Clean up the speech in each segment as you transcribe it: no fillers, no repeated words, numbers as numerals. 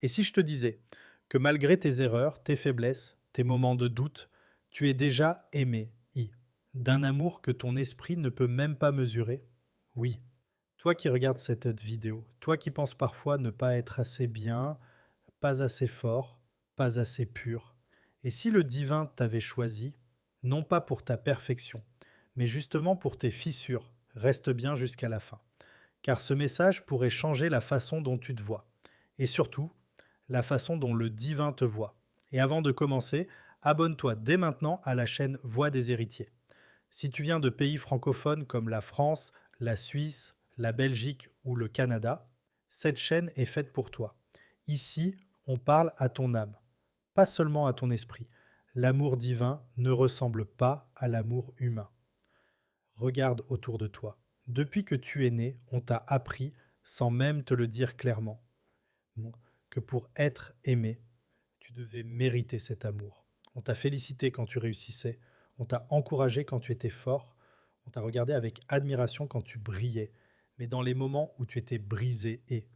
Et si je te disais que malgré tes erreurs, tes faiblesses, tes moments de doute, tu es déjà aimé, d'un amour que ton esprit ne peut même pas mesurer? Oui. Toi qui regardes cette vidéo, toi qui penses parfois ne pas être assez bien, pas assez fort, pas assez pur, et si le divin t'avait choisi, non pas pour ta perfection, mais justement pour tes fissures, reste bien jusqu'à la fin, car ce message pourrait changer la façon dont tu te vois, et surtout, la façon dont le divin te voit. Et avant de commencer, abonne-toi dès maintenant à la chaîne Voix des héritiers. Si tu viens de pays francophones comme la France, la Suisse, la Belgique ou le Canada, cette chaîne est faite pour toi. Ici, on parle à ton âme, pas seulement à ton esprit. L'amour divin ne ressemble pas à l'amour humain. Regarde autour de toi. Depuis que tu es né, on t'a appris, sans même te le dire clairement, que pour être aimé, tu devais mériter cet amour. On t'a félicité quand tu réussissais, on t'a encouragé quand tu étais fort, on t'a regardé avec admiration quand tu brillais. Mais dans les moments où tu étais brisé et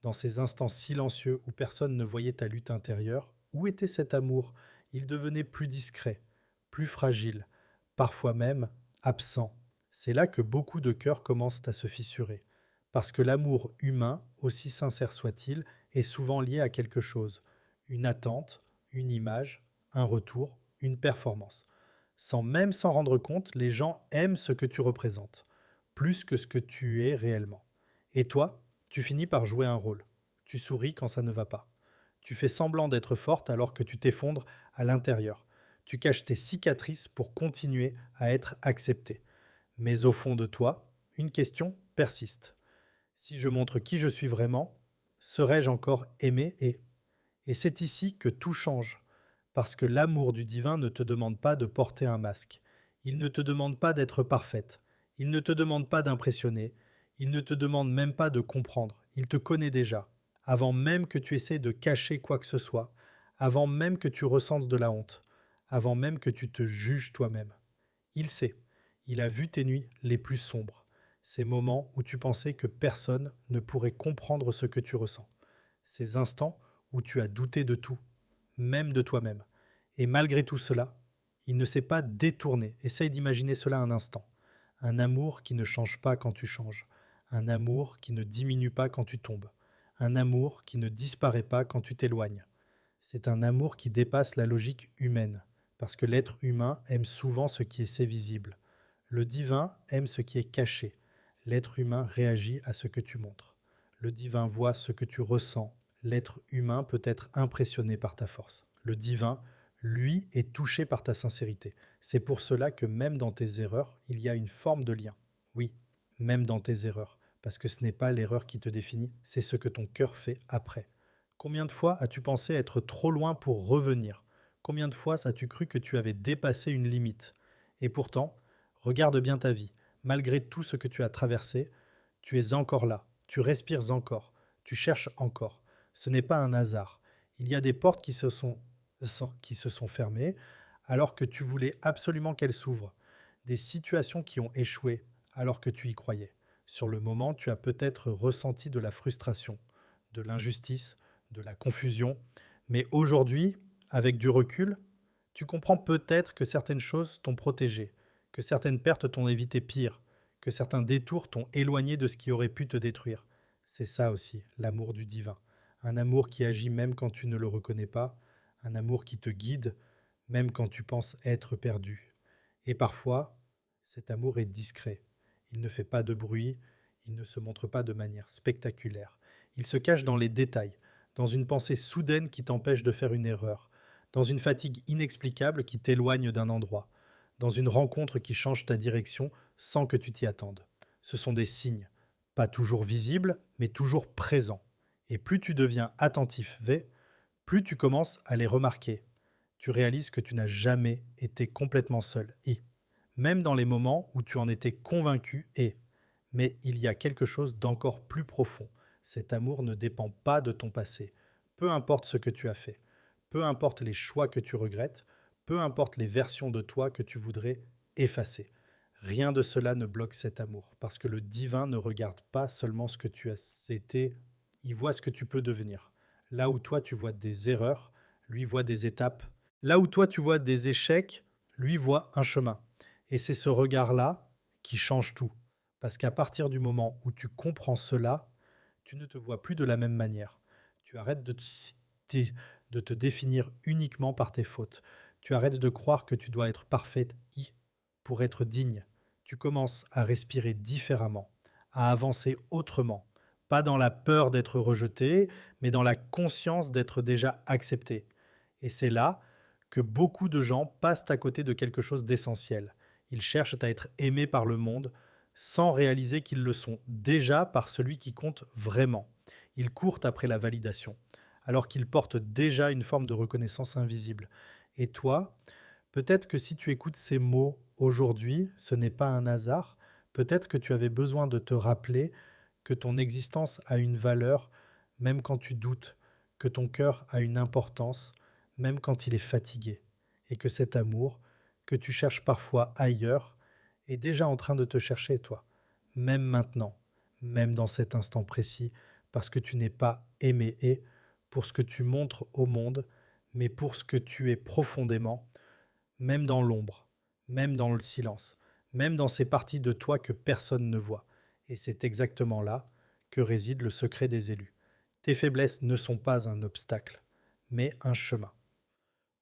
dans ces instants silencieux où personne ne voyait ta lutte intérieure, où était cet amour? Il devenait plus discret, plus fragile, parfois même absent. C'est là que beaucoup de cœurs commencent à se fissurer. Parce que l'amour humain, aussi sincère soit-il, est souvent lié à quelque chose. Une attente, une image, un retour, une performance. Sans même s'en rendre compte, les gens aiment ce que tu représentes, plus que ce que tu es réellement. Et toi, tu finis par jouer un rôle. Tu souris quand ça ne va pas. Tu fais semblant d'être forte alors que tu t'effondres à l'intérieur. Tu caches tes cicatrices pour continuer à être accepté. Mais au fond de toi, une question persiste. Si je montre qui je suis vraiment, serai-je encore aimé et c'est ici que tout change. Parce que l'amour du divin ne te demande pas de porter un masque. Il ne te demande pas d'être parfaite. Il ne te demande pas d'impressionner. Il ne te demande même pas de comprendre. Il te connaît déjà. Avant même que tu essaies de cacher quoi que ce soit. Avant même que tu ressentes de la honte. Avant même que tu te juges toi-même. Il sait. Il a vu tes nuits les plus sombres. Ces moments où tu pensais que personne ne pourrait comprendre ce que tu ressens. Ces instants où tu as douté de tout, même de toi-même. Et malgré tout cela, il ne s'est pas détourné. Essaye d'imaginer cela un instant. Un amour qui ne change pas quand tu changes. Un amour qui ne diminue pas quand tu tombes. Un amour qui ne disparaît pas quand tu t'éloignes. C'est un amour qui dépasse la logique humaine, parce que l'être humain aime souvent ce qui est assez visible. Le divin aime ce qui est caché. L'être humain réagit à ce que tu montres. Le divin voit ce que tu ressens. L'être humain peut être impressionné par ta force. Le divin, lui, est touché par ta sincérité. C'est pour cela que même dans tes erreurs, il y a une forme de lien. Oui, même dans tes erreurs. Parce que ce n'est pas l'erreur qui te définit, c'est ce que ton cœur fait après. Combien de fois as-tu pensé être trop loin pour revenir? Combien de fois as-tu cru que tu avais dépassé une limite? Et pourtant, regarde bien ta vie. Malgré tout ce que tu as traversé, tu es encore là. Tu respires encore. Tu cherches encore. Ce n'est pas un hasard. Il y a des portes qui se sont fermées alors que tu voulais absolument qu'elles s'ouvrent. Des situations qui ont échoué alors que tu y croyais. Sur le moment, tu as peut-être ressenti de la frustration, de l'injustice, de la confusion. Mais aujourd'hui, avec du recul, tu comprends peut-être que certaines choses t'ont protégé, que certaines pertes t'ont évité pire, que certains détours t'ont éloigné de ce qui aurait pu te détruire. C'est ça aussi, l'amour du divin. Un amour qui agit même quand tu ne le reconnais pas, un amour qui te guide même quand tu penses être perdu. Et parfois, cet amour est discret. Il ne fait pas de bruit, il ne se montre pas de manière spectaculaire. Il se cache dans les détails, dans une pensée soudaine qui t'empêche de faire une erreur, dans une fatigue inexplicable qui t'éloigne d'un endroit, dans une rencontre qui change ta direction sans que tu t'y attendes. Ce sont des signes, pas toujours visibles, mais toujours présents. Et plus tu deviens attentif, plus tu commences à les remarquer. Tu réalises que tu n'as jamais été complètement seul. Et même dans les moments où tu en étais convaincu, mais il y a quelque chose d'encore plus profond. Cet amour ne dépend pas de ton passé. Peu importe ce que tu as fait, peu importe les choix que tu regrettes, peu importe les versions de toi que tu voudrais effacer. Rien de cela ne bloque cet amour, parce que le divin ne regarde pas seulement ce que tu as été, il voit ce que tu peux devenir. Là où toi tu vois des erreurs, lui voit des étapes. Là où toi tu vois des échecs, lui voit un chemin. Et c'est ce regard-là qui change tout. Parce qu'à partir du moment où tu comprends cela, tu ne te vois plus de la même manière. Tu arrêtes de te définir uniquement par tes fautes. Tu arrêtes de croire que tu dois être parfaite pour être digne. Tu commences à respirer différemment, à avancer autrement. Pas dans la peur d'être rejeté, mais dans la conscience d'être déjà accepté. Et c'est là que beaucoup de gens passent à côté de quelque chose d'essentiel. Ils cherchent à être aimés par le monde sans réaliser qu'ils le sont déjà par celui qui compte vraiment. Ils courent après la validation, alors qu'ils portent déjà une forme de reconnaissance invisible. Et toi, peut-être que si tu écoutes ces mots aujourd'hui, ce n'est pas un hasard. Peut-être que tu avais besoin de te rappeler que ton existence a une valeur, même quand tu doutes, que ton cœur a une importance, même quand il est fatigué, et que cet amour, que tu cherches parfois ailleurs, est déjà en train de te chercher, toi, même maintenant, même dans cet instant précis, parce que tu n'es pas aimé et pour ce que tu montres au monde, mais pour ce que tu es profondément, même dans l'ombre, même dans le silence, même dans ces parties de toi que personne ne voit. Et c'est exactement là que réside le secret des élus. Tes faiblesses ne sont pas un obstacle, mais un chemin.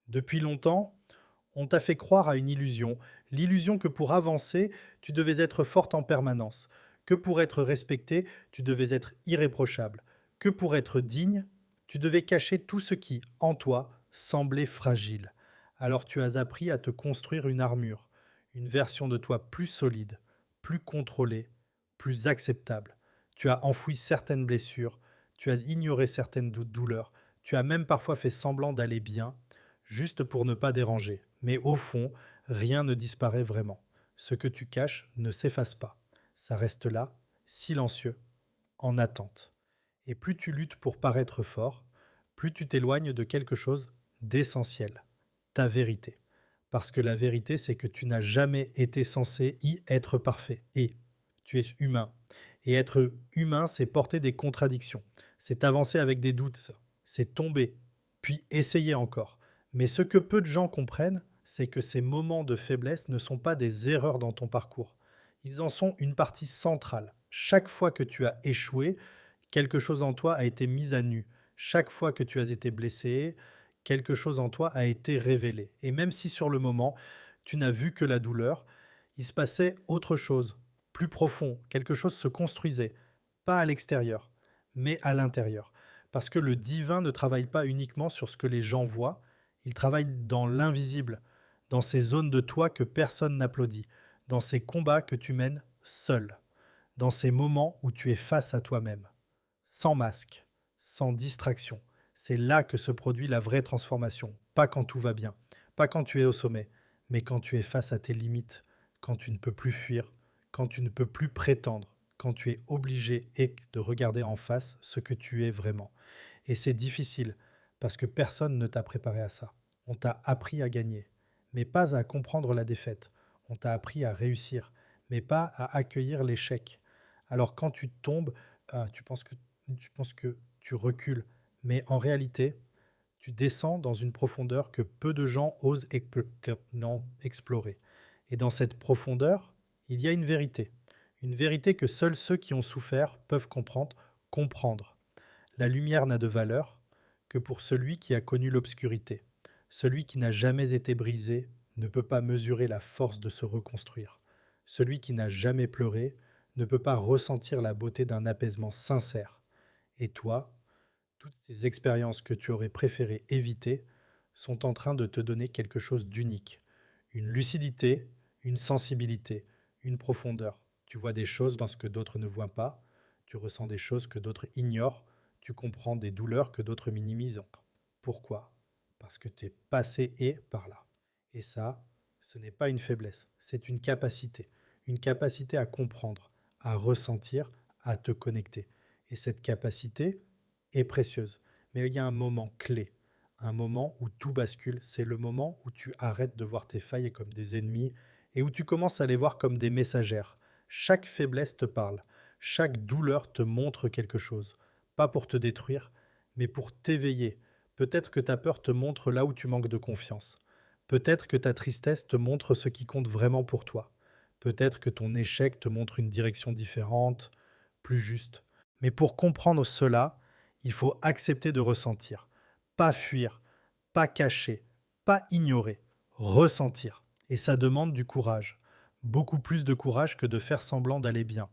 Depuis longtemps, on t'a fait croire à une illusion, l'illusion que pour avancer, tu devais être forte en permanence, que pour être respecté, tu devais être irréprochable, que pour être digne, tu devais cacher tout ce qui, en toi, semblait fragile. Alors tu as appris à te construire une armure, une version de toi plus solide, plus contrôlée, plus acceptable. Tu as enfoui certaines blessures, tu as ignoré certaines douleurs, tu as même parfois fait semblant d'aller bien, juste pour ne pas déranger. Mais au fond, rien ne disparaît vraiment. Ce que tu caches ne s'efface pas. Ça reste là, silencieux, en attente. Et plus tu luttes pour paraître fort, plus tu t'éloignes de quelque chose d'essentiel, ta vérité. Parce que la vérité, c'est que tu n'as jamais été censé y être parfait. Et tu es humain. Et être humain, c'est porter des contradictions. C'est avancer avec des doutes, ça. C'est tomber, puis essayer encore. Mais ce que peu de gens comprennent, c'est que ces moments de faiblesse ne sont pas des erreurs dans ton parcours. Ils en sont une partie centrale. Chaque fois que tu as échoué, quelque chose en toi a été mis à nu. Chaque fois que tu as été blessé, quelque chose en toi a été révélé. Et même si sur le moment, tu n'as vu que la douleur, il se passait autre chose, plus profond, quelque chose se construisait, pas à l'extérieur, mais à l'intérieur. Parce que le divin ne travaille pas uniquement sur ce que les gens voient, il travaille dans l'invisible, dans ces zones de toi que personne n'applaudit, dans ces combats que tu mènes seul, dans ces moments où tu es face à toi-même, sans masque, sans distraction. C'est là que se produit la vraie transformation, pas quand tout va bien, pas quand tu es au sommet, mais quand tu es face à tes limites, quand tu ne peux plus fuir, quand tu ne peux plus prétendre, quand tu es obligé de regarder en face ce que tu es vraiment. Et c'est difficile, parce que personne ne t'a préparé à ça. On t'a appris à gagner, mais pas à comprendre la défaite. On t'a appris à réussir, mais pas à accueillir l'échec. Alors quand tu tombes, tu penses que tu recules, mais en réalité, tu descends dans une profondeur que peu de gens osent non, explorer. Et dans cette profondeur, il y a une vérité que seuls ceux qui ont souffert peuvent comprendre. La lumière n'a de valeur que pour celui qui a connu l'obscurité. Celui qui n'a jamais été brisé ne peut pas mesurer la force de se reconstruire. Celui qui n'a jamais pleuré ne peut pas ressentir la beauté d'un apaisement sincère. Et toi, toutes ces expériences que tu aurais préféré éviter sont en train de te donner quelque chose d'unique. Une lucidité, une sensibilité, une profondeur. Tu vois des choses dans ce que d'autres ne voient pas, tu ressens des choses que d'autres ignorent, tu comprends des douleurs que d'autres minimisent. Pourquoi? Parce que tu es passé et par là. Et ça, ce n'est pas une faiblesse, c'est une capacité à comprendre, à ressentir, à te connecter. Et cette capacité est précieuse. Mais il y a un moment clé, un moment où tout bascule, c'est le moment où tu arrêtes de voir tes failles comme des ennemis et où tu commences à les voir comme des messagères. Chaque faiblesse te parle, chaque douleur te montre quelque chose, pas pour te détruire, mais pour t'éveiller. Peut-être que ta peur te montre là où tu manques de confiance. Peut-être que ta tristesse te montre ce qui compte vraiment pour toi. Peut-être que ton échec te montre une direction différente, plus juste. Mais pour comprendre cela, il faut accepter de ressentir. Pas fuir, pas cacher, pas ignorer. Ressentir. Et ça demande du courage. Beaucoup plus de courage que de faire semblant d'aller bien.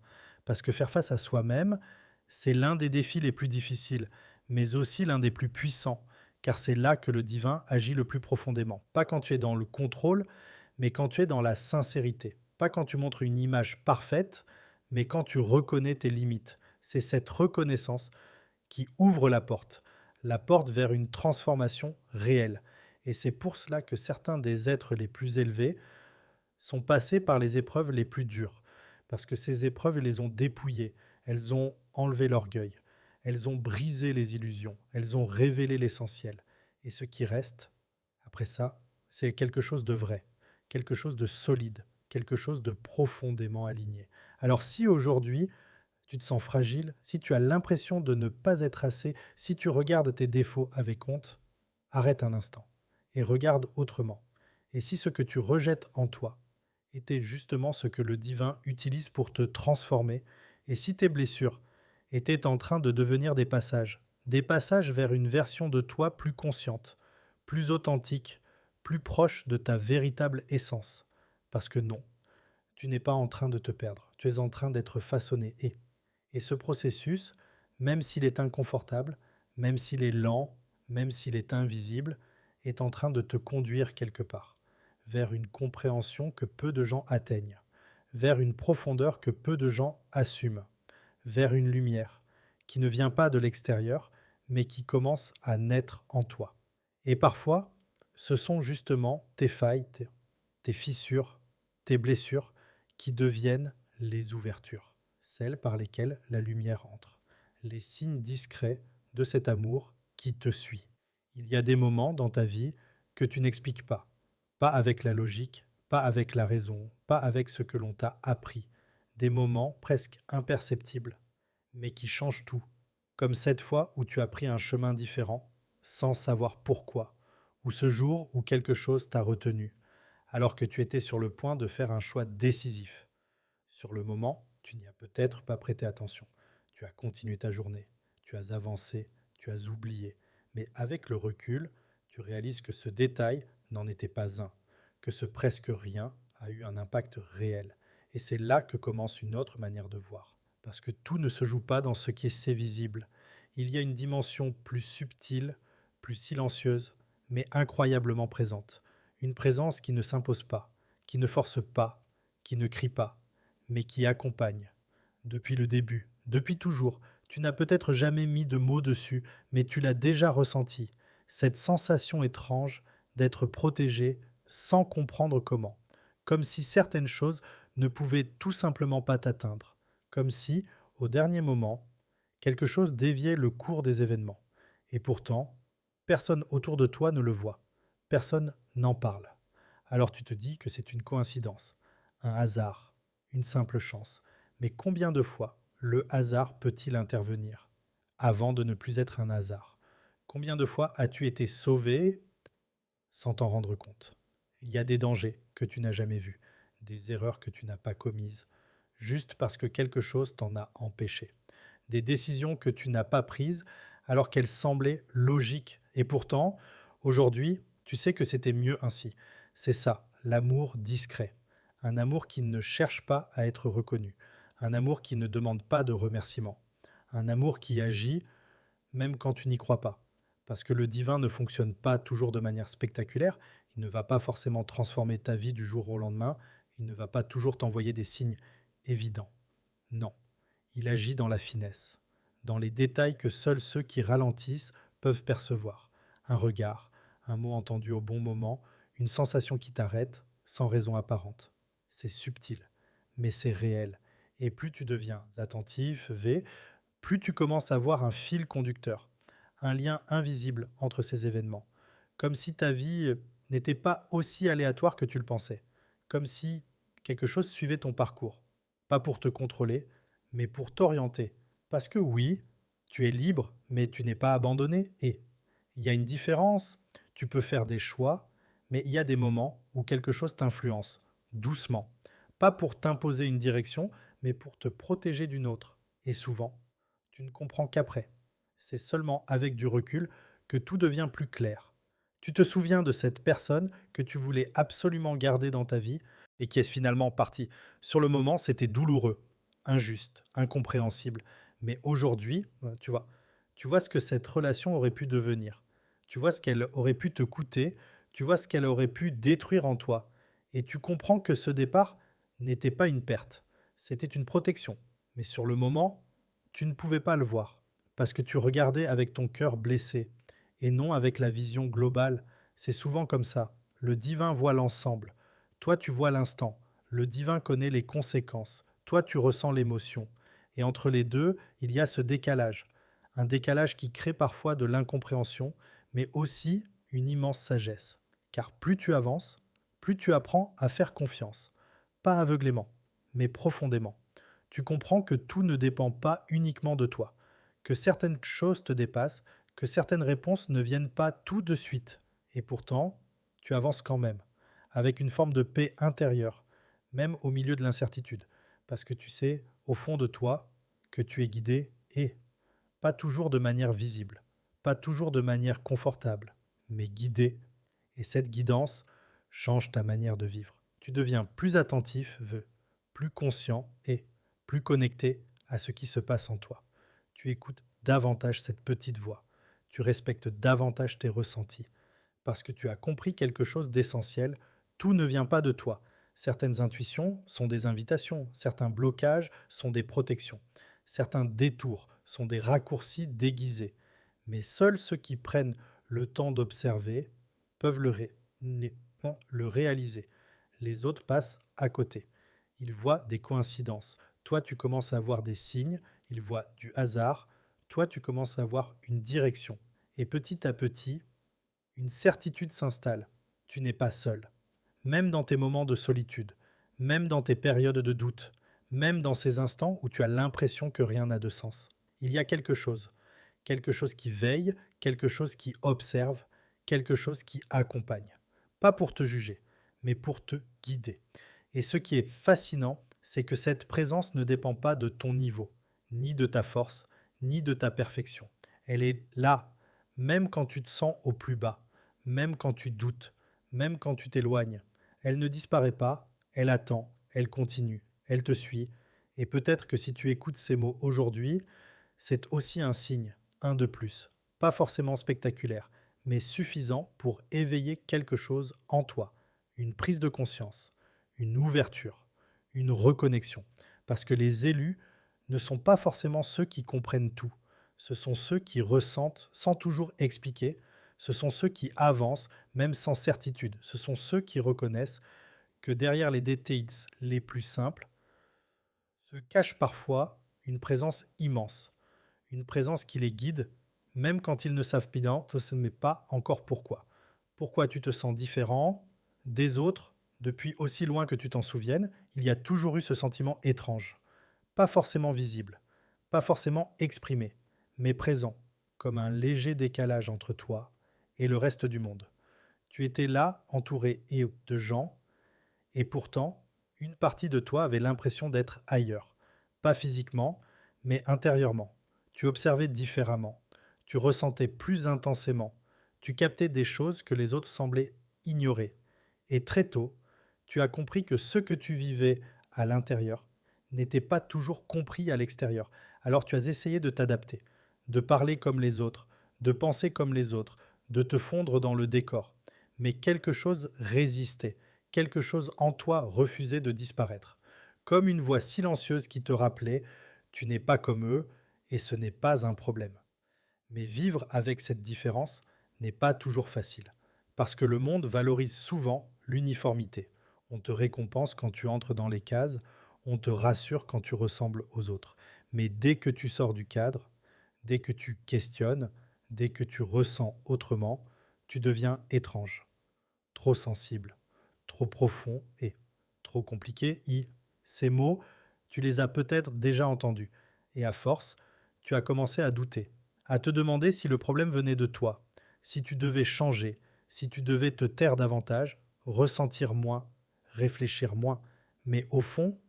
Parce que faire face à soi-même, c'est l'un des défis les plus difficiles, mais aussi l'un des plus puissants, car c'est là que le divin agit le plus profondément. Pas quand tu es dans le contrôle, mais quand tu es dans la sincérité. Pas quand tu montres une image parfaite, mais quand tu reconnais tes limites. C'est cette reconnaissance qui ouvre la porte vers une transformation réelle. Et c'est pour cela que certains des êtres les plus élevés sont passés par les épreuves les plus dures. Parce que ces épreuves, elles les ont dépouillées, elles ont enlevé l'orgueil, elles ont brisé les illusions, elles ont révélé l'essentiel. Et ce qui reste, après ça, c'est quelque chose de vrai, quelque chose de solide, quelque chose de profondément aligné. Alors si aujourd'hui, tu te sens fragile, si tu as l'impression de ne pas être assez, si tu regardes tes défauts avec honte, arrête un instant et regarde autrement. Et si ce que tu rejettes en toi était justement ce que le divin utilise pour te transformer, et si tes blessures étaient en train de devenir des passages vers une version de toi plus consciente, plus authentique, plus proche de ta véritable essence. Parce que non, tu n'es pas en train de te perdre, tu es en train d'être façonné. Et ce processus, même s'il est inconfortable, même s'il est lent, même s'il est invisible, est en train de te conduire quelque part, vers une compréhension que peu de gens atteignent, vers une profondeur que peu de gens assument, vers une lumière qui ne vient pas de l'extérieur, mais qui commence à naître en toi. Et parfois, ce sont justement tes failles, tes fissures, tes blessures qui deviennent les ouvertures, celles par lesquelles la lumière entre, les signes discrets de cet amour qui te suit. Il y a des moments dans ta vie que tu n'expliques pas, pas avec la logique, pas avec la raison, pas avec ce que l'on t'a appris, des moments presque imperceptibles, mais qui changent tout, comme cette fois où tu as pris un chemin différent, sans savoir pourquoi, ou ce jour où quelque chose t'a retenu, alors que tu étais sur le point de faire un choix décisif. Sur le moment, tu n'y as peut-être pas prêté attention. Tu as continué ta journée, tu as avancé, tu as oublié. Mais avec le recul, tu réalises que ce détail n'en était pas un, que ce presque rien a eu un impact réel. Et c'est là que commence une autre manière de voir. Parce que tout ne se joue pas dans ce qui est si visible. Il y a une dimension plus subtile, plus silencieuse, mais incroyablement présente. Une présence qui ne s'impose pas, qui ne force pas, qui ne crie pas, mais qui accompagne. Depuis le début, depuis toujours, tu n'as peut-être jamais mis de mots dessus, mais tu l'as déjà ressenti. Cette sensation étrange d'être protégé sans comprendre comment. Comme si certaines choses ne pouvaient tout simplement pas t'atteindre. Comme si, au dernier moment, quelque chose déviait le cours des événements. Et pourtant, personne autour de toi ne le voit. Personne n'en parle. Alors tu te dis que c'est une coïncidence, un hasard, une simple chance. Mais combien de fois le hasard peut-il intervenir avant de ne plus être un hasard? Combien de fois as-tu été sauvé sans t'en rendre compte? Il y a des dangers que tu n'as jamais vus, des erreurs que tu n'as pas commises, juste parce que quelque chose t'en a empêché. Des décisions que tu n'as pas prises alors qu'elles semblaient logiques. Et pourtant, aujourd'hui, tu sais que c'était mieux ainsi. C'est ça, l'amour discret. Un amour qui ne cherche pas à être reconnu. Un amour qui ne demande pas de remerciements. Un amour qui agit même quand tu n'y crois pas. Parce que le divin ne fonctionne pas toujours de manière spectaculaire. Il ne va pas forcément transformer ta vie du jour au lendemain. Il ne va pas toujours t'envoyer des signes évidents. Non, il agit dans la finesse, dans les détails que seuls ceux qui ralentissent peuvent percevoir. Un regard, un mot entendu au bon moment, une sensation qui t'arrête sans raison apparente. C'est subtil, mais c'est réel. Et plus tu deviens attentif, plus tu commences à voir un fil conducteur, un lien invisible entre ces événements. Comme si ta vie n'était pas aussi aléatoire que tu le pensais. Comme si quelque chose suivait ton parcours. Pas pour te contrôler, mais pour t'orienter. Parce que oui, Tu es libre, mais tu n'es pas abandonné. Et il y a une différence. Tu peux faire des choix, mais il y a des moments où quelque chose t'influence, doucement. Pas pour t'imposer une direction, mais pour te protéger d'une autre. Et souvent, tu ne comprends qu'après. C'est seulement avec du recul que tout devient plus clair. Tu te souviens de cette personne que tu voulais absolument garder dans ta vie et qui est finalement partie. Sur le moment, c'était douloureux, injuste, incompréhensible. Mais aujourd'hui, tu vois ce que cette relation aurait pu devenir. Tu vois ce qu'elle aurait pu te coûter. Tu vois ce qu'elle aurait pu détruire en toi. Et tu comprends que ce départ n'était pas une perte. C'était une protection. Mais sur le moment, tu ne pouvais pas le voir. Parce que tu regardais avec ton cœur blessé. Et non avec la vision globale. C'est souvent comme ça. Le divin voit l'ensemble. Toi, tu vois l'instant. Le divin connaît les conséquences. Toi, tu ressens l'émotion. Et entre les deux, il y a ce décalage. Un décalage qui crée parfois de l'incompréhension, mais aussi une immense sagesse. Car plus tu avances, plus tu apprends à faire confiance. Pas aveuglément, mais profondément. Tu comprends que tout ne dépend pas uniquement de toi, que certaines choses te dépassent, que certaines réponses ne viennent pas tout de suite. Et pourtant, tu avances quand même, avec une forme de paix intérieure, même au milieu de l'incertitude, parce que tu sais, au fond de toi, que tu es guidé et pas toujours de manière visible, pas toujours de manière confortable, mais guidé. Et cette guidance change ta manière de vivre. Tu deviens plus attentif, plus conscient et plus connecté à ce qui se passe en toi. Tu écoutes davantage cette petite voix. Tu respectes davantage tes ressentis. Parce que tu as compris quelque chose d'essentiel, tout ne vient pas de toi. Certaines intuitions sont des invitations, certains blocages sont des protections, certains détours sont des raccourcis déguisés. Mais seuls ceux qui prennent le temps d'observer peuvent le réaliser. Les autres passent à côté. Ils voient des coïncidences. Toi, tu commences à voir des signes, ils voient du hasard. Toi, tu commences à voir une direction. Et petit à petit, une certitude s'installe. Tu n'es pas seul. Même dans tes moments de solitude, même dans tes périodes de doute, même dans ces instants où tu as l'impression que rien n'a de sens. Il y a quelque chose qui veille, quelque chose qui observe, quelque chose qui accompagne. Pas pour te juger, mais pour te guider. Et ce qui est fascinant, c'est que cette présence ne dépend pas de ton niveau, ni de ta force, ni de ta perfection. Elle est là, même quand tu te sens au plus bas, même quand tu doutes, même quand tu t'éloignes. Elle ne disparaît pas, elle attend, elle continue, elle te suit. Et peut-être que si tu écoutes ces mots aujourd'hui, c'est aussi un signe, un de plus. Pas forcément spectaculaire, mais suffisant pour éveiller quelque chose en toi. Une prise de conscience, une ouverture, une reconnexion. Parce que les élus ne sont pas forcément ceux qui comprennent tout. Ce sont ceux qui ressentent sans toujours expliquer. Ce sont ceux qui avancent même sans certitude. Ce sont ceux qui reconnaissent que derrière les détails les plus simples se cache parfois une présence immense, une présence qui les guide, même quand ils ne savent pas, mais pas encore pourquoi. Pourquoi tu te sens différent des autres depuis aussi loin que tu t'en souviennes, il y a toujours eu ce sentiment étrange, pas forcément visible, pas forcément exprimé, mais présent, comme un léger décalage entre toi et le reste du monde. Tu étais là, entouré de gens, et pourtant, une partie de toi avait l'impression d'être ailleurs. Pas physiquement, mais intérieurement. Tu observais différemment. Tu ressentais plus intensément. Tu captais des choses que les autres semblaient ignorer. Et très tôt, tu as compris que ce que tu vivais à l'intérieur n'était pas toujours compris à l'extérieur. Alors tu as essayé de t'adapter, de parler comme les autres, de penser comme les autres, de te fondre dans le décor. Mais quelque chose résistait, quelque chose en toi refusait de disparaître. Comme une voix silencieuse qui te rappelait, tu n'es pas comme eux et ce n'est pas un problème. Mais vivre avec cette différence n'est pas toujours facile, parce que le monde valorise souvent l'uniformité. On te récompense quand tu entres dans les cases, on te rassure quand tu ressembles aux autres. Mais dès que tu sors du cadre, dès que tu questionnes, dès que tu ressens autrement, tu deviens étrange, trop sensible, trop profond et trop compliqué. Ces mots, tu les as peut-être déjà entendus. Et à force, tu as commencé à douter, à te demander si le problème venait de toi, si tu devais changer, si tu devais te taire davantage, ressentir moins, réfléchir moins. Mais au fond,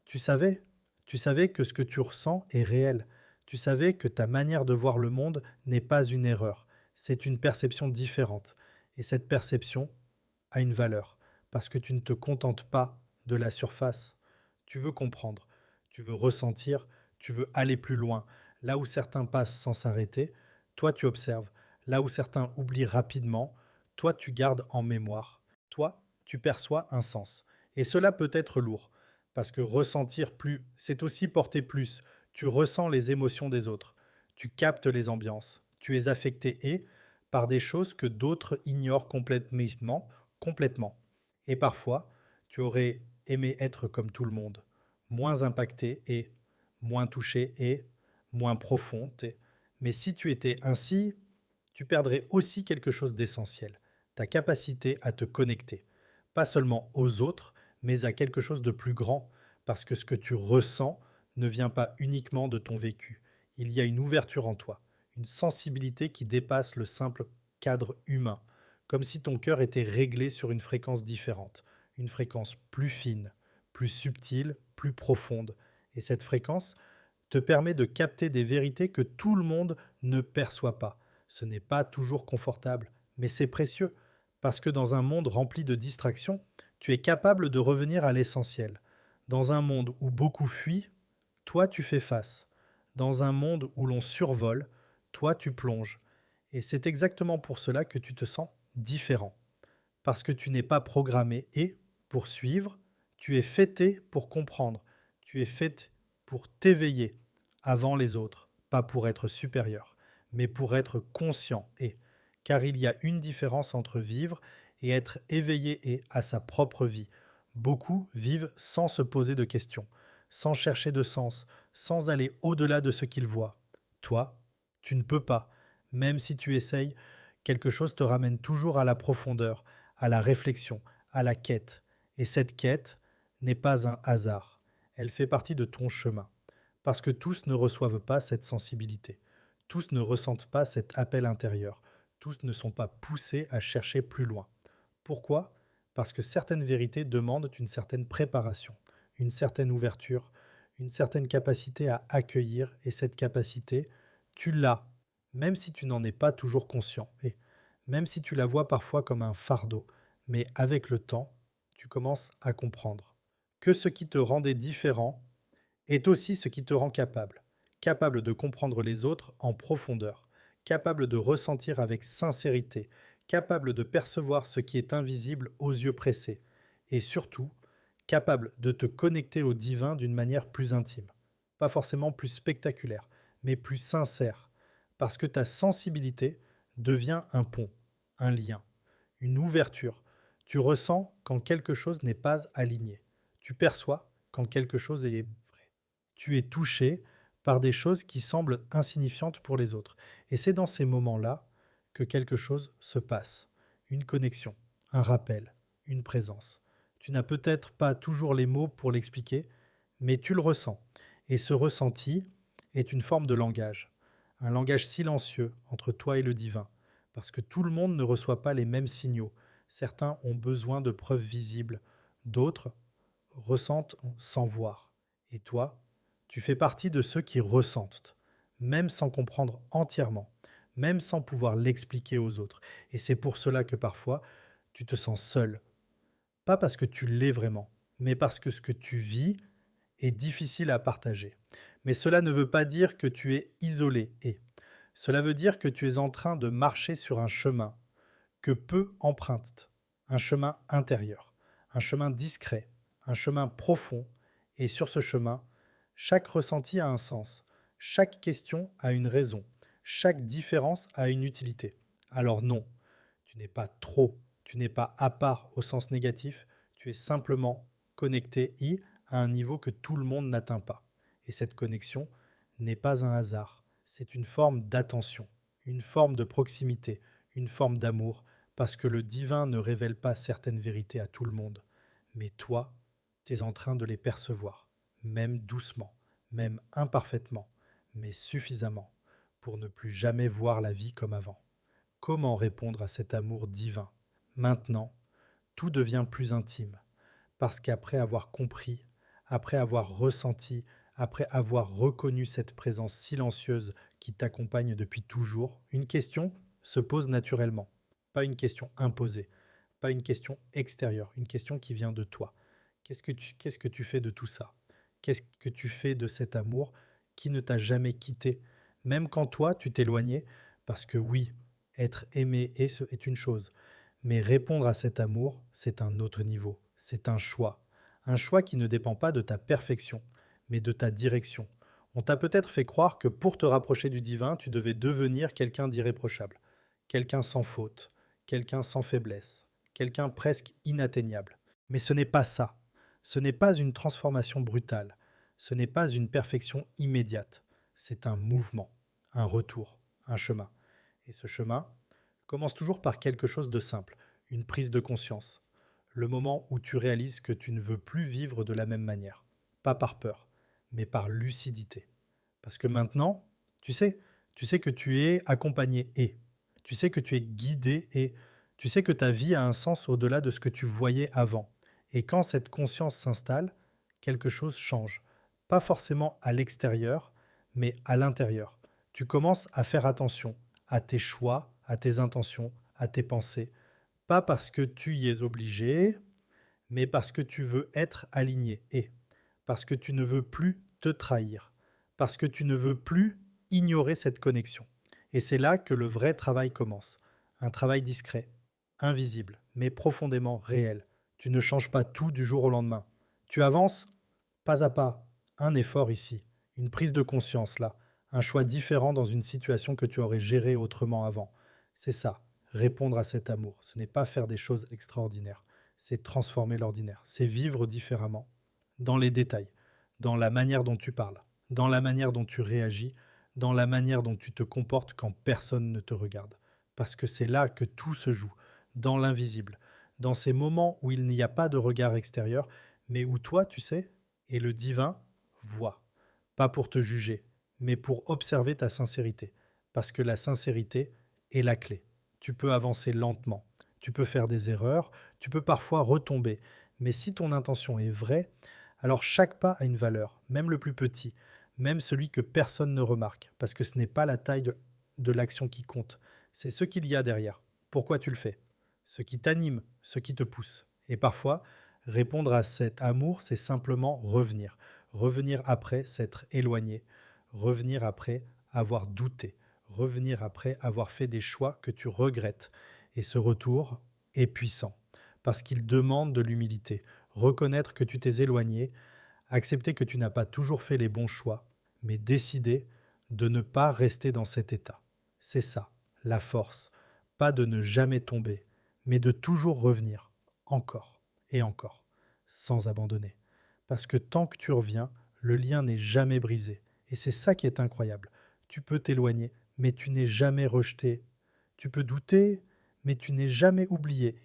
tu savais, tu savais que ce que tu ressens est réel. Tu savais que ta manière de voir le monde n'est pas une erreur, c'est une perception différente. Et cette perception a une valeur, parce que tu ne te contentes pas de la surface. Tu veux comprendre, tu veux ressentir, tu veux aller plus loin. Là où certains passent sans s'arrêter, toi tu observes. Là où certains oublient rapidement, toi tu gardes en mémoire. Toi, tu perçois un sens. Et cela peut être lourd, parce que ressentir plus, c'est aussi porter plus. Tu ressens les émotions des autres, tu captes les ambiances, tu es affecté par des choses que d'autres ignorent complètement. Et parfois, tu aurais aimé être comme tout le monde, moins impacté moins touché moins profond. Mais si tu étais ainsi, tu perdrais aussi quelque chose d'essentiel, ta capacité à te connecter, pas seulement aux autres, mais à quelque chose de plus grand, parce que ce que tu ressens ne vient pas uniquement de ton vécu. Il y a une ouverture en toi, une sensibilité qui dépasse le simple cadre humain, comme si ton cœur était réglé sur une fréquence différente, une fréquence plus fine, plus subtile, plus profonde. Et cette fréquence te permet de capter des vérités que tout le monde ne perçoit pas. Ce n'est pas toujours confortable, mais c'est précieux, parce que dans un monde rempli de distractions, tu es capable de revenir à l'essentiel. Dans un monde où beaucoup fuient, toi tu fais face. Dans un monde où l'on survole, toi tu plonges. Et c'est exactement pour cela que tu te sens différent. Parce que tu n'es pas programmé pour suivre, tu es fêté pour comprendre. Tu es fait pour t'éveiller avant les autres, pas pour être supérieur, mais pour être conscient car il y a une différence entre vivre et être éveillé à sa propre vie. Beaucoup vivent sans se poser de questions, sans chercher de sens, sans aller au-delà de ce qu'ils voient. Toi, tu ne peux pas. Même si tu essayes, quelque chose te ramène toujours à la profondeur, à la réflexion, à la quête. Et cette quête n'est pas un hasard. Elle fait partie de ton chemin. Parce que tous ne reçoivent pas cette sensibilité. Tous ne ressentent pas cet appel intérieur. Tous ne sont pas poussés à chercher plus loin. Pourquoi? Parce que certaines vérités demandent une certaine préparation, une certaine ouverture, une certaine capacité à accueillir. Et cette capacité, tu l'as, même si tu n'en es pas toujours conscient. Et même si tu la vois parfois comme un fardeau. Mais avec le temps, tu commences à comprendre que ce qui te rendait différent est aussi ce qui te rend capable. Capable de comprendre les autres en profondeur, capable de ressentir avec sincérité, capable de percevoir ce qui est invisible aux yeux pressés, et surtout, capable de te connecter au divin d'une manière plus intime. Pas forcément plus spectaculaire, mais plus sincère, parce que ta sensibilité devient un pont, un lien, une ouverture. Tu ressens quand quelque chose n'est pas aligné. Tu perçois quand quelque chose est vrai. Tu es touché par des choses qui semblent insignifiantes pour les autres. Et c'est dans ces moments-là que quelque chose se passe. Une connexion, un rappel, une présence. Tu n'as peut-être pas toujours les mots pour l'expliquer, mais tu le ressens. Et ce ressenti est une forme de langage. Un langage silencieux entre toi et le divin. Parce que tout le monde ne reçoit pas les mêmes signaux. Certains ont besoin de preuves visibles, d'autres ressentent sans voir. Et toi, tu fais partie de ceux qui ressentent, même sans comprendre entièrement, même sans pouvoir l'expliquer aux autres. Et c'est pour cela que parfois, tu te sens seul. Pas parce que tu l'es vraiment, mais parce que ce que tu vis est difficile à partager. Mais cela ne veut pas dire que tu es isolé cela veut dire que tu es en train de marcher sur un chemin que peu empruntent, un chemin intérieur, un chemin discret, un chemin profond, et sur ce chemin, chaque ressenti a un sens, chaque question a une raison, chaque différence a une utilité. Alors non, tu n'es pas trop, tu n'es pas à part au sens négatif, tu es simplement connecté à un niveau que tout le monde n'atteint pas. Et cette connexion n'est pas un hasard, c'est une forme d'attention, une forme de proximité, une forme d'amour, parce que le divin ne révèle pas certaines vérités à tout le monde. Mais toi, tu es en train de les percevoir, même doucement, même imparfaitement, mais suffisamment pour ne plus jamais voir la vie comme avant. Comment répondre à cet amour divin? Maintenant, tout devient plus intime, parce qu'après avoir compris, après avoir ressenti, après avoir reconnu cette présence silencieuse qui t'accompagne depuis toujours, une question se pose naturellement. Pas une question imposée, pas une question extérieure, une question qui vient de toi. Qu'est-ce que tu fais de tout ça? Qu'est-ce que tu fais de cet amour qui ne t'a jamais quitté, même quand toi tu t'éloignais? Parce que oui, être aimé est une chose, mais répondre à cet amour, c'est un autre niveau, c'est un choix. Un choix qui ne dépend pas de ta perfection, mais de ta direction. On t'a peut-être fait croire que pour te rapprocher du divin, tu devais devenir quelqu'un d'irréprochable, quelqu'un sans faute, quelqu'un sans faiblesse, quelqu'un presque inatteignable. Mais ce n'est pas ça. Ce n'est pas une transformation brutale. Ce n'est pas une perfection immédiate. C'est un mouvement, un retour, un chemin. Et ce chemin commence toujours par quelque chose de simple, une prise de conscience. Le moment où tu réalises que tu ne veux plus vivre de la même manière. Pas par peur, mais par lucidité. Parce que maintenant, tu sais que tu es accompagné et tu sais que tu es guidé et tu sais que ta vie a un sens au-delà de ce que tu voyais avant. Et quand cette conscience s'installe, quelque chose change. Pas forcément à l'extérieur, mais à l'intérieur. Tu commences à faire attention à tes choix, à tes intentions, à tes pensées. Pas parce que tu y es obligé, mais parce que tu veux être aligné et parce que tu ne veux plus te trahir, parce que tu ne veux plus ignorer cette connexion. Et c'est là que le vrai travail commence. Un travail discret, invisible, mais profondément réel. Tu ne changes pas tout du jour au lendemain. Tu avances pas à pas, un effort ici, une prise de conscience là, un choix différent dans une situation que tu aurais gérée autrement avant. C'est ça, répondre à cet amour. Ce n'est pas faire des choses extraordinaires, c'est transformer l'ordinaire, c'est vivre différemment, dans les détails, dans la manière dont tu parles, dans la manière dont tu réagis, dans la manière dont tu te comportes quand personne ne te regarde. Parce que c'est là que tout se joue, dans l'invisible, dans ces moments où il n'y a pas de regard extérieur, mais où toi, tu sais, et le divin voit. Pas pour te juger, mais pour observer ta sincérité. Parce que la sincérité est la clé. Tu peux avancer lentement, tu peux faire des erreurs, tu peux parfois retomber. Mais si ton intention est vraie, alors chaque pas a une valeur, même le plus petit, même celui que personne ne remarque. Parce que ce n'est pas la taille de l'action qui compte, c'est ce qu'il y a derrière. Pourquoi tu le fais? Ce qui t'anime, ce qui te pousse. Et parfois, répondre à cet amour, c'est simplement revenir. Revenir après s'être éloigné. Revenir après avoir douté. Revenir après avoir fait des choix que tu regrettes. Et ce retour est puissant. Parce qu'il demande de l'humilité. Reconnaître que tu t'es éloigné. Accepter que tu n'as pas toujours fait les bons choix. Mais décider de ne pas rester dans cet état. C'est ça, la force. Pas de ne jamais tomber, mais de toujours revenir. Encore et encore, sans abandonner. Parce que tant que tu reviens, le lien n'est jamais brisé. Et c'est ça qui est incroyable. Tu peux t'éloigner, mais tu n'es jamais rejeté. Tu peux douter, mais tu n'es jamais oublié.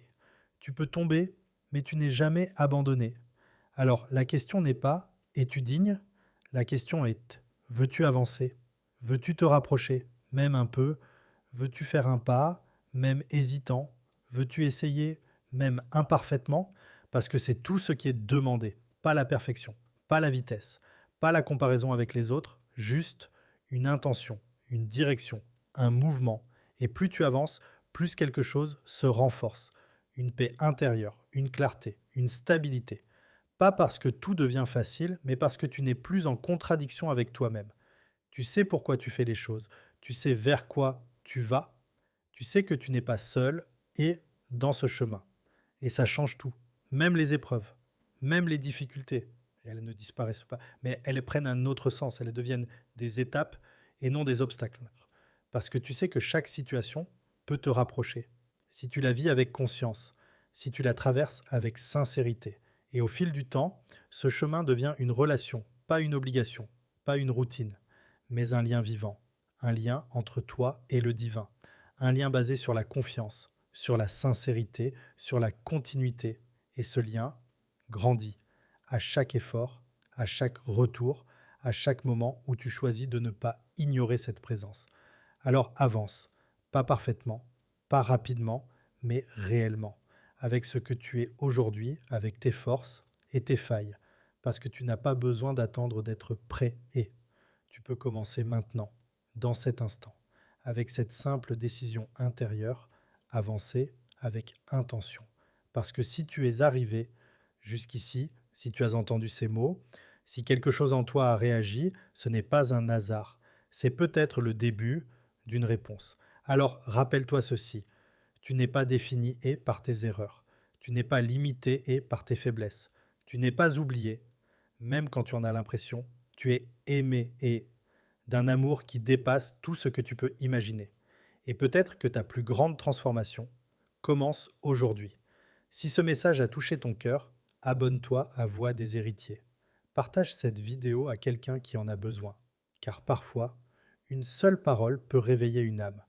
Tu peux tomber, mais tu n'es jamais abandonné. Alors la question n'est pas es-tu digne? La question est veux-tu avancer? Veux-tu te rapprocher, même un peu? Veux-tu faire un pas, même hésitant? Veux-tu essayer, même imparfaitement? Parce que c'est tout ce qui est demandé, pas la perfection, pas la vitesse, pas la comparaison avec les autres, juste une intention, une direction, un mouvement. Et plus tu avances, plus quelque chose se renforce. Une paix intérieure, une clarté, une stabilité. Pas parce que tout devient facile, mais parce que tu n'es plus en contradiction avec toi-même. Tu sais pourquoi tu fais les choses, tu sais vers quoi tu vas, tu sais que tu n'es pas seul et dans ce chemin. Et ça change tout, même les épreuves, même les difficultés. Elles ne disparaissent pas, mais elles prennent un autre sens, elles deviennent des étapes et non des obstacles. Parce que tu sais que chaque situation peut te rapprocher. Si tu la vis avec conscience, si tu la traverses avec sincérité. Et au fil du temps, ce chemin devient une relation, pas une obligation, pas une routine, mais un lien vivant, un lien entre toi et le divin, un lien basé sur la confiance, sur la sincérité, sur la continuité. Et ce lien grandit à chaque effort, à chaque retour, à chaque moment où tu choisis de ne pas ignorer cette présence. Alors avance, pas parfaitement, pas rapidement, mais réellement, avec ce que tu es aujourd'hui, avec tes forces et tes failles, parce que tu n'as pas besoin d'attendre d'être prêt et tu peux commencer maintenant, dans cet instant, avec cette simple décision intérieure, avancer avec intention. Parce que si tu es arrivé jusqu'ici, si tu as entendu ces mots, si quelque chose en toi a réagi, ce n'est pas un hasard, c'est peut-être le début d'une réponse. Alors rappelle-toi ceci, tu n'es pas défini et par tes erreurs, tu n'es pas limité et par tes faiblesses, tu n'es pas oublié, même quand tu en as l'impression, tu es aimé et d'un amour qui dépasse tout ce que tu peux imaginer. Et peut-être que ta plus grande transformation commence aujourd'hui. Si ce message a touché ton cœur, abonne-toi à Voix des héritiers. Partage cette vidéo à quelqu'un qui en a besoin, car parfois, une seule parole peut réveiller une âme.